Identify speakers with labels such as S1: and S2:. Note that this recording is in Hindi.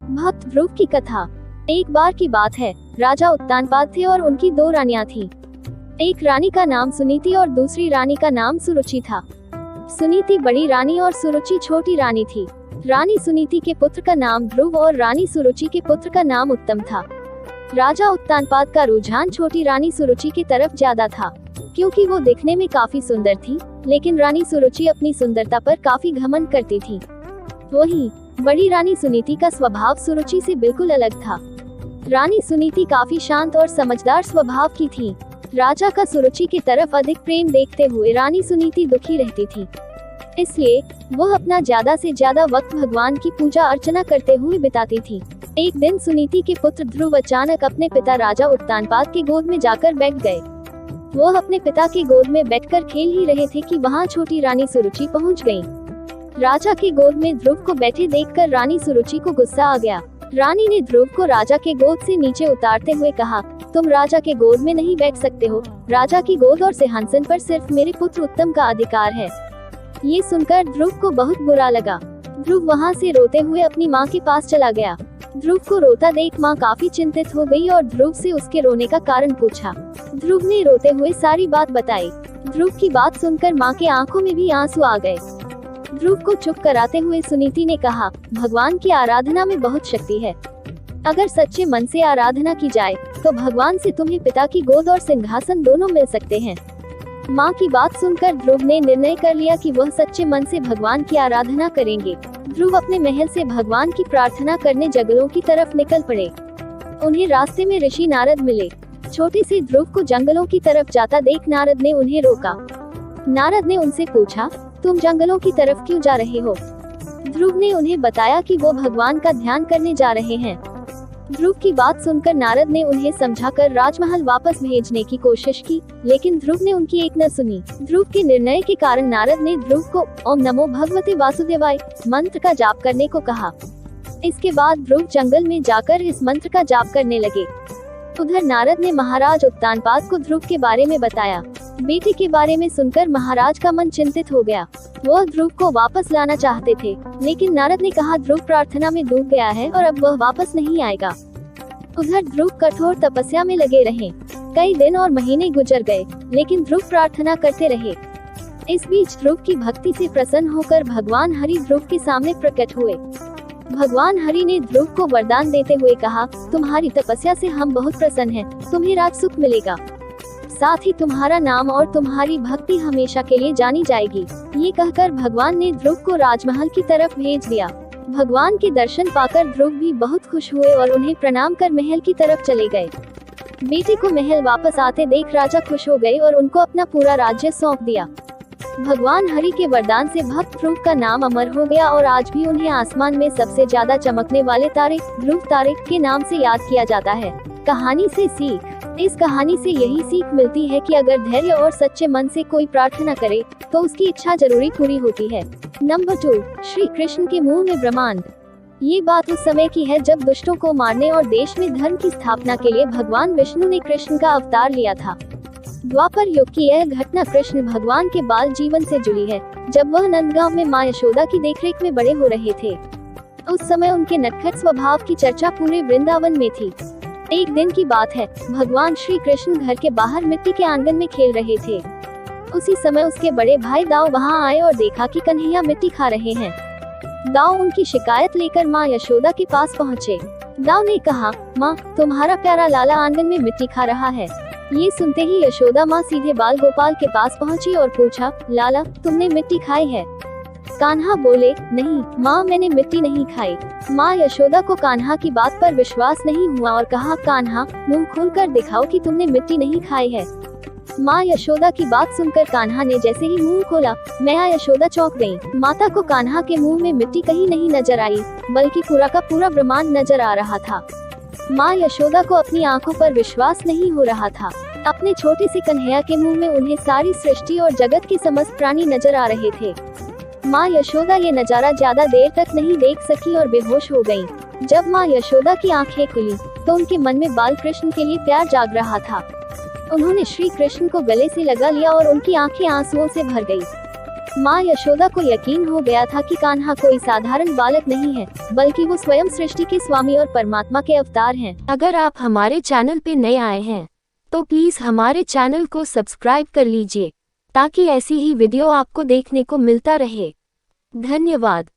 S1: भक्त ध्रुव की कथा। एक बार की बात है, राजा उत्तानपाद थे और उनकी दो रानियां थीं। एक रानी का नाम सुनीति और दूसरी रानी का नाम सुरुचि था। सुनीति बड़ी रानी और सुरुचि छोटी रानी थी। रानी सुनीति के पुत्र का नाम ध्रुव और रानी सुरुचि के पुत्र का नाम उत्तम था। राजा उत्तानपाद का रुझान छोटी रानी सुरुचि की तरफ ज्यादा था, क्योंकि वो दिखने में काफी सुंदर थी, लेकिन रानी सुरुचि अपनी सुंदरता पर काफी घमंड करती थी। वहीं बड़ी रानी सुनीति का स्वभाव सुरुचि से बिल्कुल अलग था। रानी सुनीति काफी शांत और समझदार स्वभाव की थी। राजा का सुरुचि की तरफ अधिक प्रेम देखते हुए रानी सुनीति दुखी रहती थी, इसलिए वह अपना ज्यादा से ज्यादा वक्त भगवान की पूजा अर्चना करते हुए बिताती थी। एक दिन सुनीति के पुत्र ध्रुव अचानक अपने पिता राजा उत्तानपाद के गोद में जाकर बैठ गए। वह अपने पिता के गोद में बैठकर खेल ही रहे थे कि वहां छोटी रानी सुरुचि पहुंच गई। राजा के गोद में ध्रुव को बैठे देखकर रानी सुरुचि को गुस्सा आ गया। रानी ने ध्रुव को राजा के गोद से नीचे उतारते हुए कहा, तुम राजा के गोद में नहीं बैठ सकते हो। राजा की गोद और सिंहासन पर सिर्फ मेरे पुत्र उत्तम का अधिकार है। ये सुनकर ध्रुव को बहुत बुरा लगा। ध्रुव वहाँ से रोते हुए अपनी माँ के पास चला गया। ध्रुव को रोता देख माँ काफी चिंतित हो गई और ध्रुव से उसके रोने का कारण पूछा। ध्रुव ने रोते हुए सारी बात बताई। ध्रुव की बात सुनकर माँ के आंखों में भी आंसू आ गए। ध्रुव को चुप कराते हुए सुनीति ने कहा, भगवान की आराधना में बहुत शक्ति है। अगर सच्चे मन से आराधना की जाए तो भगवान से तुम्हें पिता की गोद और सिंहासन दोनों मिल सकते हैं। माँ की बात सुनकर ध्रुव ने निर्णय कर लिया कि वह सच्चे मन से भगवान की आराधना करेंगे। ध्रुव अपने महल से भगवान की प्रार्थना करने जंगलों की तरफ निकल पड़े। उन्हें रास्ते में ऋषि नारद मिले। छोटे से ध्रुव को जंगलों की तरफ जाता देख नारद ने उन्हें रोका। नारद ने उनसे पूछा, तुम जंगलों की तरफ क्यों जा रहे हो? ध्रुव ने उन्हें बताया कि वो भगवान का ध्यान करने जा रहे हैं। ध्रुव की बात सुनकर नारद ने उन्हें समझाकर राजमहल वापस भेजने की कोशिश की, लेकिन ध्रुव ने उनकी एक न सुनी। ध्रुव के निर्णय के कारण नारद ने ध्रुव को ओम नमो भगवते वासुदेवाय मंत्र का जाप करने को कहा। इसके बाद ध्रुव जंगल में जाकर इस मंत्र का जाप करने लगे। उधर नारद ने महाराज उत्तानपाद को ध्रुव के बारे में बताया। बेटे के बारे में सुनकर महाराज का मन चिंतित हो गया। वह ध्रुव को वापस लाना चाहते थे, लेकिन नारद ने कहा ध्रुव प्रार्थना में डूब गया है और अब वह वापस नहीं आएगा। उधर ध्रुव कठोर तपस्या में लगे रहे। कई दिन और महीने गुजर गए, लेकिन ध्रुव प्रार्थना करते रहे। इस बीच ध्रुव की भक्ति से प्रसन्न होकर भगवान हरि ध्रुव के सामने प्रकट हुए। भगवान हरि ने ध्रुव को वरदान देते हुए कहा, तुम्हारी तपस्या से हम बहुत प्रसन्न हैं, तुम्हें राज सुख मिलेगा। साथ ही तुम्हारा नाम और तुम्हारी भक्ति हमेशा के लिए जानी जाएगी। ये कहकर भगवान ने ध्रुव को राजमहल की तरफ भेज दिया। भगवान के दर्शन पाकर ध्रुव भी बहुत खुश हुए और उन्हें प्रणाम कर महल की तरफ चले गए। बेटे को महल वापस आते देख राजा खुश हो गए और उनको अपना पूरा राज्य सौंप दिया। भगवान हरि के वरदान से भक्त ध्रुव का नाम अमर हो गया और आज भी उन्हें आसमान में सबसे ज्यादा चमकने वाले तारे ध्रुव तारे के नाम से याद किया जाता है। कहानी से सीख। इस कहानी से यही सीख मिलती है कि अगर धैर्य और सच्चे मन से कोई प्रार्थना करे तो उसकी इच्छा जरूरी पूरी होती है। नंबर 2, श्री कृष्ण के मुंह में ब्रह्मांड। ये बात उस समय की है जब दुष्टों को मारने और देश में धर्म की स्थापना के लिए भगवान विष्णु ने कृष्ण का अवतार लिया था। द्वापर युग की यह घटना कृष्ण भगवान के बाल जीवन से जुड़ी है, जब वह नंदगांव में माँ यशोदा की देखरेख में बड़े हो रहे थे। उस समय उनके नटखट स्वभाव की चर्चा पूरे वृंदावन में थी। एक दिन की बात है, भगवान श्री कृष्ण घर के बाहर मिट्टी के आंगन में खेल रहे थे। उसी समय उसके बड़े भाई दाऊ वहां आए और देखा कि कन्हैया मिट्टी खा रहे हैं। दाऊ उनकी शिकायत लेकर माँ यशोदा के पास पहुँचे। दाऊ ने कहा, माँ, तुम्हारा प्यारा लाला आंगन में मिट्टी खा रहा है। ये सुनते ही यशोदा माँ सीधे बाल गोपाल के पास पहुँची और पूछा, लाला, तुमने मिट्टी खाई है? कान्हा बोले, नहीं माँ, मैंने मिट्टी नहीं खाई। माँ यशोदा को कान्हा की बात पर विश्वास नहीं हुआ और कहा, कान्हा, मुंह खोलकर दिखाओ कि तुमने मिट्टी नहीं खाई है। माँ यशोदा की बात सुनकर कान्हा ने जैसे ही मुंह खोला, माँ यशोदा चौंक गयी। माता को कान्हा के मुंह में मिट्टी कहीं नहीं नजर आई, बल्कि पूरा का पूरा ब्रह्मांड नजर आ रहा था। माँ यशोदा को अपनी आंखों पर विश्वास नहीं हो रहा था। अपने छोटे से कन्हैया के मुंह में उन्हें सारी सृष्टि और जगत के समस्त प्राणी नजर आ रहे थे। माँ यशोदा ये नजारा ज्यादा देर तक नहीं देख सकी और बेहोश हो गयी। जब माँ यशोदा की आंखें खुली तो उनके मन में बाल कृष्ण के लिए प्यार जाग रहा था। उन्होंने श्री कृष्ण को गले से लगा लिया और उनकी आंखें आंसुओं से भर गई। माँ यशोदा को यकीन हो गया था कि कान्हा कोई साधारण बालक नहीं है, बल्कि वो स्वयं सृष्टि के स्वामी और परमात्मा के अवतार हैं।
S2: अगर आप हमारे चैनल पे नए आए हैं तो प्लीज हमारे चैनल को सब्सक्राइब कर लीजिए ताकि ऐसी ही वीडियो आपको देखने को मिलता रहे। धन्यवाद।